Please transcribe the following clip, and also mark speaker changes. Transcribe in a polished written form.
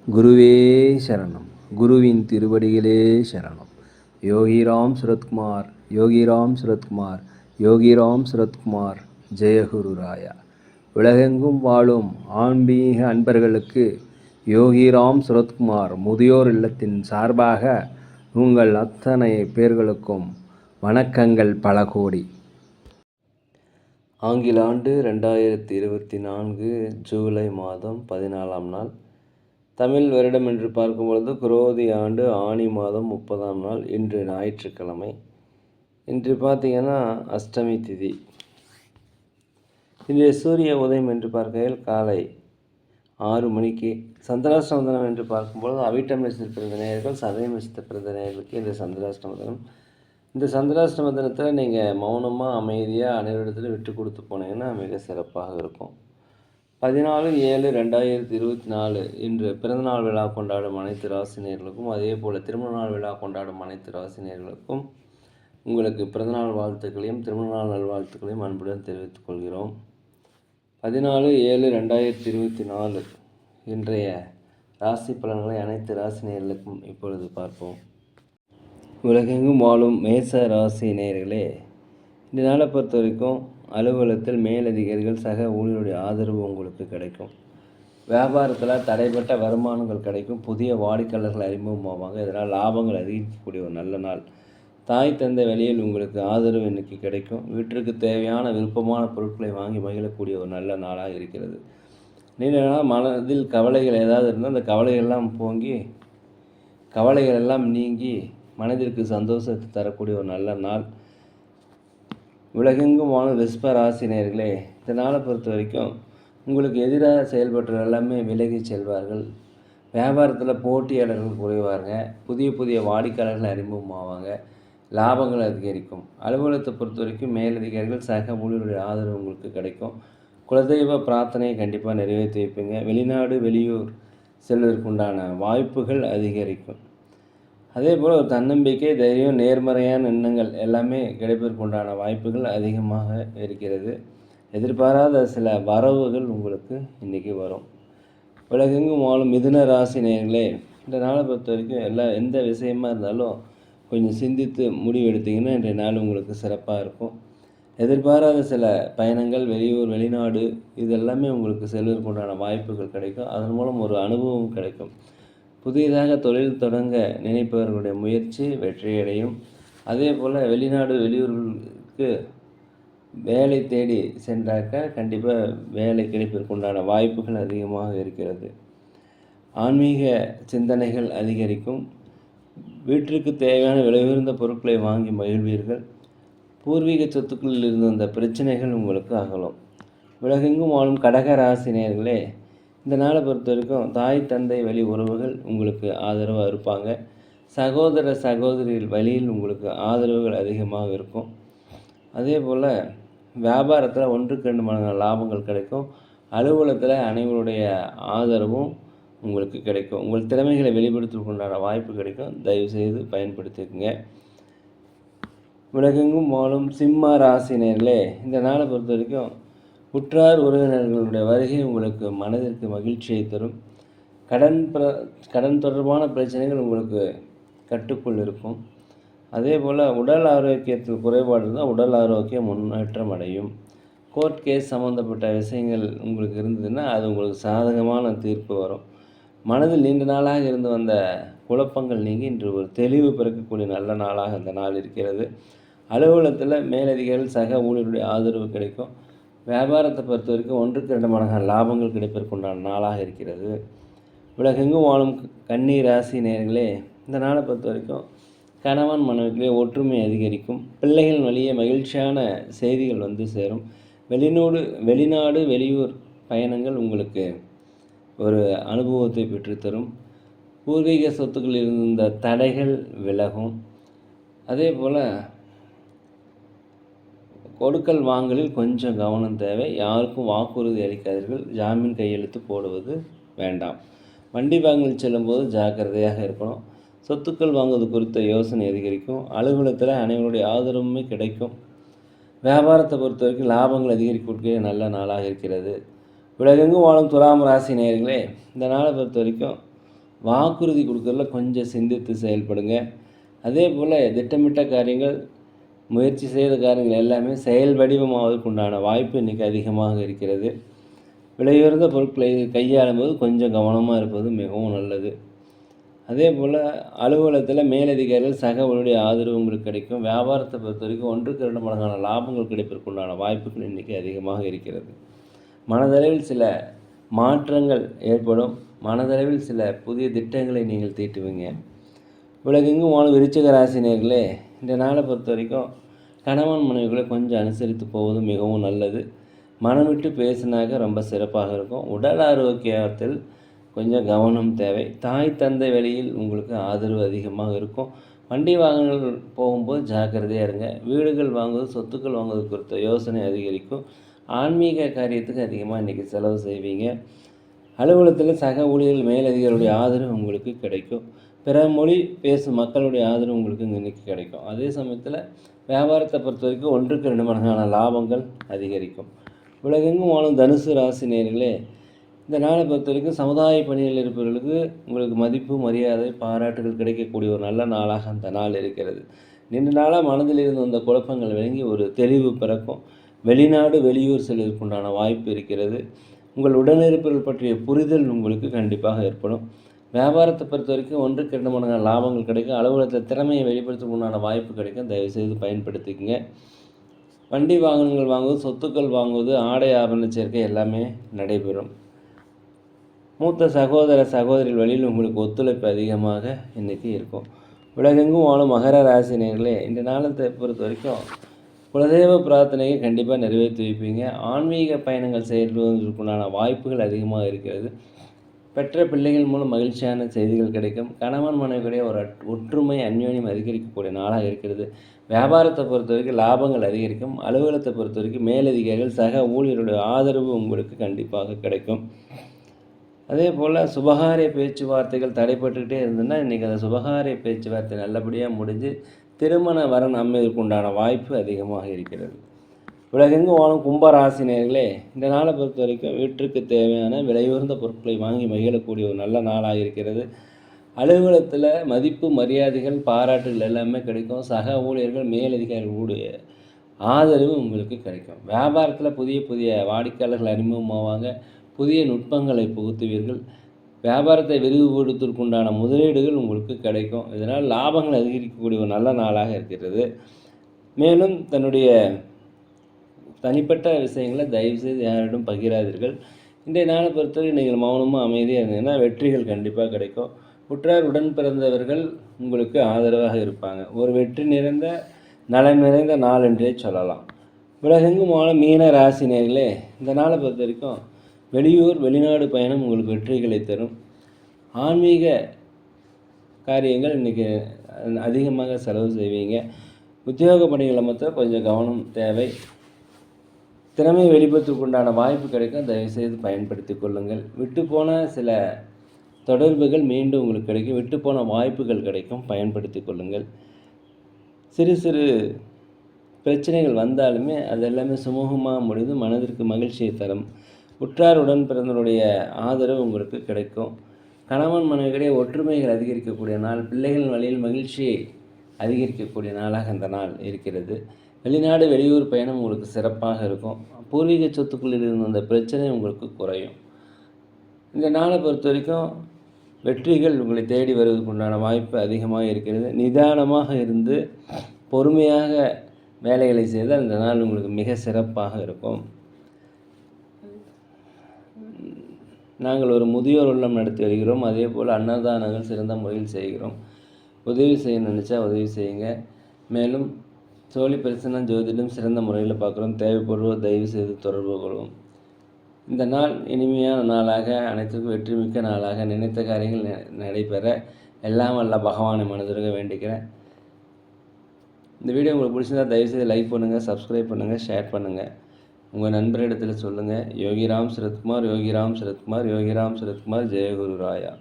Speaker 1: குருவே சரணம். குருவின் திருவடிகளே சரணம். யோகிராம் சுரத்குமார், யோகிராம் சுரத்குமார், யோகிராம் சுரத்குமார். ஜெயகுரு ராயா. உலகெங்கும் வாழும் ஆன்மீக அன்பர்களுக்கு யோகிராம் சுரத்குமார் முதியோர் இல்லத்தின் சார்பாக உங்கள் அத்தனை பேர்களுக்கும் வணக்கங்கள் பல கோடி. ஆங்கில ஆண்டு 2024 ஜூலை மாதம் 14ஆம் நாள். தமிழ் வருடம் என்று பார்க்கும்பொழுது குரோதி ஆண்டு ஆனி மாதம் 30ஆம் நாள். இன்று ஞாயிற்றுக்கிழமை. இன்று பார்த்திங்கன்னா அஷ்டமி திதி. இன்றைய சூரிய உதயம் என்று பார்க்கையில் காலை 6 மணிக்கு. சந்திராஷ்டம தினம் என்று பார்க்கும்பொழுது அவிட்டம் நட்சத்திர பிறந்த நேயர்கள், சதயம் நட்சத்திர பிறந்த நேயர்களுக்கு இந்த சந்திராஷ்டம தினம். இந்த சந்திராஷ்டம தினத்தில் நீங்கள் மௌனமாக அமைதியாக அனைவரிடத்தில் விட்டு கொடுத்து போனீங்கன்னா மிக சிறப்பாக இருக்கும். 14/7/2024 இன்று பிறந்தநாள் விழா கொண்டாடும் அனைத்து ராசினியர்களுக்கும், அதே போல் திருமண நாள் விழா கொண்டாடும் அனைத்து ராசினியர்களுக்கும் உங்களுக்கு பிறந்தநாள் வாழ்த்துக்களையும் திருமணநாள் நல்வாழ்த்துக்களையும் அன்புடன் தெரிவித்துக் கொள்கிறோம். 14/7/2024 இன்றைய ராசி பலன்களை அனைத்து ராசினியர்களுக்கும் இப்பொழுது பார்ப்போம். உலகெங்கும் வாழும் மேச ராசி நேயர்களே, இந்த நாளை பொறுத்த வரைக்கும் அலுவலகத்தில் மேலதிகாரிகள் சக ஊழியருடைய ஆதரவு உங்களுக்கு கிடைக்கும். வியாபாரத்தில் தடைப்பட்ட வருமானங்கள் கிடைக்கும். புதிய வாடிக்கையாளர்கள் அறிமுகமாவாங்க. இதனால் லாபங்கள் அதிகரிக்கக்கூடிய ஒரு நல்ல நாள். தாய் தந்தை வழியில் உங்களுக்கு ஆதரவு இன்னைக்கு கிடைக்கும். வீட்டிற்கு தேவையான விருப்பமான பொருட்களை வாங்கி மகிழக்கூடிய ஒரு நல்ல நாளாக இருக்கிறது. நீண்ட மனதில் கவலைகள் ஏதாவது இருந்தால் அந்த கவலைகள்லாம் கவலைகள் எல்லாம் நீங்கி மனதிற்கு சந்தோஷத்தை தரக்கூடிய ஒரு நல்ல நாள். உலகெங்கும் வாழும் ரிஷப ராசினியர்களே, இந்த நாளை பொறுத்த வரைக்கும் உங்களுக்கு எதிராக செயல்பட்டு எல்லாமே விலகி செல்வார்கள். வியாபாரத்தில் போட்டியாளர்கள் குறைவாங்க. புதிய வாடிக்கையாளர்கள் அறிமுகமாவாங்க. லாபங்கள் அதிகரிக்கும். அலுவலகத்தை பொறுத்த வரைக்கும் மேலதிகாரிகள் சக ஊழியருடைய ஆதரவு உங்களுக்கு கிடைக்கும். குலதெய்வ பிரார்த்தனையை கண்டிப்பாக நிறைவேற்றி வைப்பீங்க. வெளிநாடு வெளியூர் செல்வதற்குண்டான வாய்ப்புகள் அதிகரிக்கும். அதே போல் ஒரு தன்னம்பிக்கை, தைரியம், நேர்மறையான எண்ணங்கள் எல்லாமே கிடைப்பதற்குண்டான வாய்ப்புகள் அதிகமாக இருக்கிறது. எதிர்பாராத சில வரவுகள் உங்களுக்கு இன்றைக்கி வரும். உலகெங்கும் வாழும் மிதுன ராசி நேயர்களே, இந்த நாளை பொறுத்த வரைக்கும் எந்த விஷயமா இருந்தாலும் கொஞ்சம் சிந்தித்து முடிவு எடுத்திங்கன்னா இன்றைய நாள் உங்களுக்கு சிறப்பாக இருக்கும். எதிர்பாராத சில பயணங்கள், வெளியூர் வெளிநாடு இதெல்லாமே உங்களுக்கு செல்வதற்குண்டான வாய்ப்புகள் கிடைக்கும். அதன் மூலம் ஒரு அனுபவம் கிடைக்கும். புதியதாக தொழில் தொடங்க நினைப்பவர்களுடைய முயற்சி வெற்றியடையும். அதே போல் வெளிநாடு வெளியூர்களுக்கு வேலை தேடி சென்றாக்க கண்டிப்பாக வேலை கிடைப்பதற்குண்டான வாய்ப்புகள் அதிகமாக இருக்கிறது. ஆன்மீக சிந்தனைகள் அதிகரிக்கும். வீட்டிற்கு தேவையான விலை உயர்ந்த பொருட்களை வாங்கி மகிழ்வீர்கள். பூர்வீக சொத்துக்களில் இருந்த அந்த பிரச்சனைகள் உங்களுக்கு அகலும். உலகெங்கும் வாழும் கடக ராசினியர்களே, இந்த நாளை பொறுத்த வரைக்கும் தாய் தந்தை வழி உறவுகள் உங்களுக்கு ஆதரவாக இருப்பாங்க. சகோதர சகோதரிகள் வழியில் உங்களுக்கு ஆதரவுகள் அதிகமாக இருக்கும். அதே போல் வியாபாரத்தில் 1-2 மடங்கு லாபங்கள் கிடைக்கும். அலுவலகத்தில் அனைவருடைய ஆதரவும் உங்களுக்கு கிடைக்கும். உங்கள் திறமைகளை வெளிப்படுத்துவதற்குண்டான வாய்ப்பு கிடைக்கும். தயவுசெய்து பயன்படுத்திக்கங்க. உலகெங்கும் வாழும் சிம்ம ராசினியர்களே, இந்த நாளை பொறுத்த வரைக்கும் உற்றார் உறவினர்களுடைய வருகை உங்களுக்கு மனதிற்கு மகிழ்ச்சியை தரும். கடன் தொடர்பான பிரச்சனைகள் உங்களுக்கு கட்டுக்குள் இருக்கும். அதே போல் உடல் ஆரோக்கியத்தில் குறைபாடு இருந்தால் உடல் ஆரோக்கியம் முன்னேற்றம் அடையும். கோர்ட் கேஸ் சம்மந்தப்பட்ட விஷயங்கள் உங்களுக்கு இருந்ததுன்னா அது உங்களுக்கு சாதகமான தீர்ப்பு வரும். மனதில் நீண்ட நாளாக இருந்து வந்த குழப்பங்கள் நீங்கி இன்று ஒரு தெளிவு பிறக்கக்கூடிய நல்ல நாளாக இந்த நாள் இருக்கிறது. அலுவலகத்தில் மேலதிகாரிகள் சக ஊழியருடைய ஆதரவு கிடைக்கும். வியாபாரத்தை பொறுத்த வரைக்கும் 1-2 மடங்கு லாபங்கள் கிடைப்பதற்குண்டான நாளாக இருக்கிறது. உலகெங்கும் வாழும் கன்னி ராசி நேயர்களே, இந்த நாளை பொறுத்த வரைக்கும் கணவன் மனைவிகளே ஒற்றுமை அதிகரிக்கும். பிள்ளைகள் வழியே மகிழ்ச்சியான செய்திகள் வந்து சேரும். வெளிநாடு வெளியூர் பயணங்கள் உங்களுக்கு ஒரு அனுபவத்தை பெற்றுத்தரும். பூர்வீக சொத்துக்களில் இருந்த தடைகள் விலகும். அதே போல் கொடுக்கல் வாங்கலில் கொஞ்சம் கவனம் தேவை. யாருக்கும் வாக்குறுதி அளிக்காதீர்கள். ஜாமீன் கையெழுத்து போடுவது வேண்டாம். வண்டி வாங்கல் செல்லும்போது ஜாக்கிரதையாக இருக்கணும். சொத்துக்கள் வாங்குவது குறித்த யோசனை அதிகரிக்கும். அலுவலகத்தில் அனைவருடைய ஆதரவுமே கிடைக்கும். வியாபாரத்தை பொறுத்த வரைக்கும் லாபங்கள் அதிகரிக்கக்கூடிய நல்ல நாளாக இருக்கிறது. உலகெங்கும் வாழும் துலாம் ராசி நேயர்களே, இந்த நாளை பொறுத்த வரைக்கும் வாக்குறுதி கொடுக்கறதுல கொஞ்சம் சிந்தித்து செயல்படுங்க. அதே போல் திட்டமிட்ட காரியங்கள், முயற்சி செய்த காரியங்கள் எல்லாமே செயல் வடிவமாவதற்கு உண்டான வாய்ப்பு இன்றைக்கி அதிகமாக இருக்கிறது. விலையுயர்ந்த பொருட்களை கையாளும் போது கொஞ்சம் கவனமாக இருப்பது மிகவும் நல்லது. அதே போல் அலுவலகத்தில் மேலதிகாரிகள் சக ஊழியருடைய ஆதரவு உங்களுக்கு கிடைக்கும். வியாபாரத்தை பொறுத்த வரைக்கும் 1க்கு 2 மடங்கான லாபங்கள் கிடைப்பதற்குண்டான வாய்ப்புகள் இன்றைக்கி அதிகமாக இருக்கிறது. மனதளவில் சில மாற்றங்கள் ஏற்படும். மனதளவில் சில புதிய திட்டங்களை நீங்கள் தீட்டுவீங்க. உலகெங்கும் வாழும் விருச்சிக ராசி நேயர்களே, இந்த நாளை பொறுத்த வரைக்கும் கணவன் மனைவிகளை கொஞ்சம் அனுசரித்து போவது மிகவும் நல்லது. மனம் விட்டு பேசினாக்க ரொம்ப சிறப்பாக இருக்கும். உடல் ஆரோக்கியத்தில் கொஞ்சம் கவனம் தேவை. தாய் தந்தை வழியில் உங்களுக்கு ஆதரவு அதிகமாக இருக்கும். வண்டி வாகனங்கள் போகும்போது ஜாக்கிரதையாக இருங்க. வீடுகள் வாங்குவது, சொத்துக்கள் வாங்குவது குறித்த யோசனை அதிகரிக்கும். ஆன்மீக காரியத்துக்கு அதிகமாக இன்றைக்கி செலவு செய்வீங்க. அலுவலகத்தில் சக ஊழியர்கள் மேலதிகாரிகளுடைய ஆதரவு உங்களுக்கு கிடைக்கும். பிற மொழி பேசும் மக்களுடைய ஆதரவு உங்களுக்கு இன்றைக்கி கிடைக்கும். அதே சமயத்தில் வியாபாரத்தை பொறுத்த வரைக்கும் 1க்கு 2 மடங்கான லாபங்கள் அதிகரிக்கும். உலகெங்கும் வாழும் தனுசு ராசி நேயர்களே, இந்த நாளை பொறுத்த வரைக்கும் சமுதாய பணியில் இருப்பவர்களுக்கு உங்களுக்கு மதிப்பு, மரியாதை, பாராட்டுகள் கிடைக்கக்கூடிய ஒரு நல்ல நாளாக அந்த நாள் இருக்கிறது. நீண்ட நாளாக மனதில் இருந்து வந்த குழப்பங்கள் விளங்கி ஒரு தெளிவு பிறக்கும். வெளிநாடு, வெளியூர் செல்வதற்குண்டான வாய்ப்பு இருக்கிறது. உங்கள் உடனிருப்பவர்கள் பற்றிய புரிதல் உங்களுக்கு கண்டிப்பாக ஏற்படும். வியாபாரத்தை பொறுத்த வரைக்கும் 1க்கு 2 மடங்கான லாபங்கள் கிடைக்கும். அலுவலகத்தில் திறமையை வெளிப்படுத்துவதற்கு உண்டான வாய்ப்பு கிடைக்கும். தயவுசெய்து பயன்படுத்திக்கங்க. வண்டி வாகனங்கள் வாங்குவது, சொத்துக்கள் வாங்குவது, ஆடை ஆபரண சேர்க்கை எல்லாமே நடைபெறும். மூத்த சகோதர சகோதரிகள் வழியில் உங்களுக்கு ஒத்துழைப்பு அதிகமாக இன்றைக்கி இருக்கும். உலகெங்கும் வாழும் மகர ராசி நேயர்களே, இந்த நாளத்தை பொறுத்த வரைக்கும் குலதெய்வ பிரார்த்தனையை கண்டிப்பாக நிறைவேற்றி வைப்பீங்க. ஆன்மீக பயணங்கள் செயல்படுவதற்குண்டான வாய்ப்புகள் அதிகமாக இருக்கிறது. பெற்ற பிள்ளைகள் மூலம் மகிழ்ச்சியான செய்திகள் கிடைக்கும். கணவன் மனைவியுடைய ஒரு ஒற்றுமை, அந்யோன்யம் அதிகரிக்கக்கூடிய நாளாக இருக்கிறது. வியாபாரத்தை பொறுத்த வரைக்கும் லாபங்கள் அதிகரிக்கும். அலுவலகத்தை பொறுத்த வரைக்கும் மேலதிகாரிகள் சக ஊழியருடைய ஆதரவு உங்களுக்கு கண்டிப்பாக கிடைக்கும். அதே போல் சுபகாரிய பேச்சுவார்த்தைகள் தடைப்பட்டுக்கிட்டே இருந்ததுன்னா இன்றைக்கி அந்த சுபகாரிய பேச்சுவார்த்தை நல்லபடியாக முடிஞ்சு திருமண வரன் அமைவதற்குண்டான வாய்ப்பு அதிகமாக இருக்கிறது. உலகெங்கும் வாழும் கும்பராசி நேயர்களே, இந்த நாளை பொறுத்த வரைக்கும் வீட்டிற்கு தேவையான விலையுயர்ந்த பொருட்களை வாங்கி மகிழக்கூடிய ஒரு நல்ல நாளாக இருக்கிறது. அலுவலகத்தில் மதிப்பு, மரியாதைகள், பாராட்டுகள் எல்லாமே கிடைக்கும். சக ஊழியர்கள், மேலதிகாரிகளுடைய ஆதரவு உங்களுக்கு கிடைக்கும். வியாபாரத்தில் புதிய புதிய வாடிக்கையாளர்கள் அறிமுகமாவாங்க. புதிய நுட்பங்களை புகுத்துவீர்கள். வியாபாரத்தை விரிவுபடுத்துவதற்குண்டான முதலீடுகள் உங்களுக்கு கிடைக்கும். இதனால் லாபங்கள் அதிகரிக்கக்கூடிய ஒரு நல்ல நாளாக இருக்கிறது. மேலும் தன்னுடைய தனிப்பட்ட விஷயங்களை தயவுசெய்து யாரிடம் பகிராதீர்கள். இன்றைய நாளை பொறுத்தவரை நீங்கள் மௌனமாக அமைதியாக இருந்தீங்கன்னா வெற்றிகள் கண்டிப்பாக கிடைக்கும். உற்றார் உடன் பிறந்தவர்கள் உங்களுக்கு ஆதரவாக இருப்பாங்க. ஒரு வெற்றி நிறைந்த நலம் நிறைந்த நாள் என்றே சொல்லலாம். உலகெங்கும் வாழும் மீன ராசி நேயர்களே, இந்த நாளை பொறுத்த வரைக்கும் வெளியூர், வெளிநாடு பயணம் உங்களுக்கு வெற்றிகளை தரும். ஆன்மீக காரியங்கள் இன்றைக்கி அதிகமாக செலவு செய்வீங்க. உத்தியோக பணிகளை மாத்திரம் கொஞ்சம் கவனம் தேவை. திறமையை வெளிப்படுத்துவதற்குண்டான வாய்ப்பு கிடைக்கும். தயவுசெய்து பயன்படுத்தி கொள்ளுங்கள். விட்டுப்போன சில தொடர்புகள் மீண்டும் உங்களுக்கு கிடைக்கும். விட்டுப்போன வாய்ப்புகள் கிடைக்கும். பயன்படுத்தி கொள்ளுங்கள். சிறு சிறு பிரச்சனைகள் வந்தாலுமே அது எல்லாமே சுமூகமாக முடிந்து மனதிற்கு மகிழ்ச்சியை தரும். உற்றார் உடன் பிறந்தவருடைய ஆதரவு உங்களுக்கு கிடைக்கும். கணவன் மனைவியிடையே ஒற்றுமைகள் அதிகரிக்கக்கூடிய நாள். பிள்ளைகளின் வழியில் மகிழ்ச்சியை அதிகரிக்கக்கூடிய நாளாக அந்த நாள் இருக்கிறது. வெளிநாடு, வெளியூர் பயணம் உங்களுக்கு சிறப்பாக இருக்கும். பூர்வீக சொத்துக்களில் இருந்த அந்த பிரச்சனை உங்களுக்கு குறையும். இந்த நாளை பொறுத்த வரைக்கும் வெற்றிகள் உங்களை தேடி வருவதற்குண்டான வாய்ப்பு அதிகமாக இருக்கிறது. நிதானமாக இருந்து பொறுமையாக வேலைகளை செய்தால் இந்த நாள் உங்களுக்கு மிக சிறப்பாக இருக்கும். நாங்கள் ஒரு முதியோர் இல்லம் நடத்தி வருகிறோம். அதே போல் அன்னதானங்கள் சிறந்த முறையில் செய்கிறோம். உதவி செய்ய நினச்சா உதவி செய்யுங்க. மேலும் சோழி பிரச்சனை ஜோதிடம் சிறந்த முறையில் பார்க்குறோம். தேவைப்படுவோர் தயவு செய்து தொடர்பு கொள்வோம். இந்த நாள் இனிமையான நாளாக, அனைத்துக்கும் வெற்றி மிக்க நாளாக, நினைத்த காரியங்கள் நடைபெற எல்லாம் வல்ல பகவானை மனதிற்க வேண்டிக்கிறேன். இந்த வீடியோ உங்களுக்கு பிடிச்சிருந்தால் தயவுசெய்து லைக் பண்ணுங்கள், சப்ஸ்கிரைப் பண்ணுங்கள், ஷேர் பண்ணுங்கள். உங்கள் நண்பரிடத்தில் சொல்லுங்கள். யோகிராம் சரத்குமார், யோகிராம் சரத்குமார், யோகிராம் சரத்குமார், ஜெயகுரு ராயா.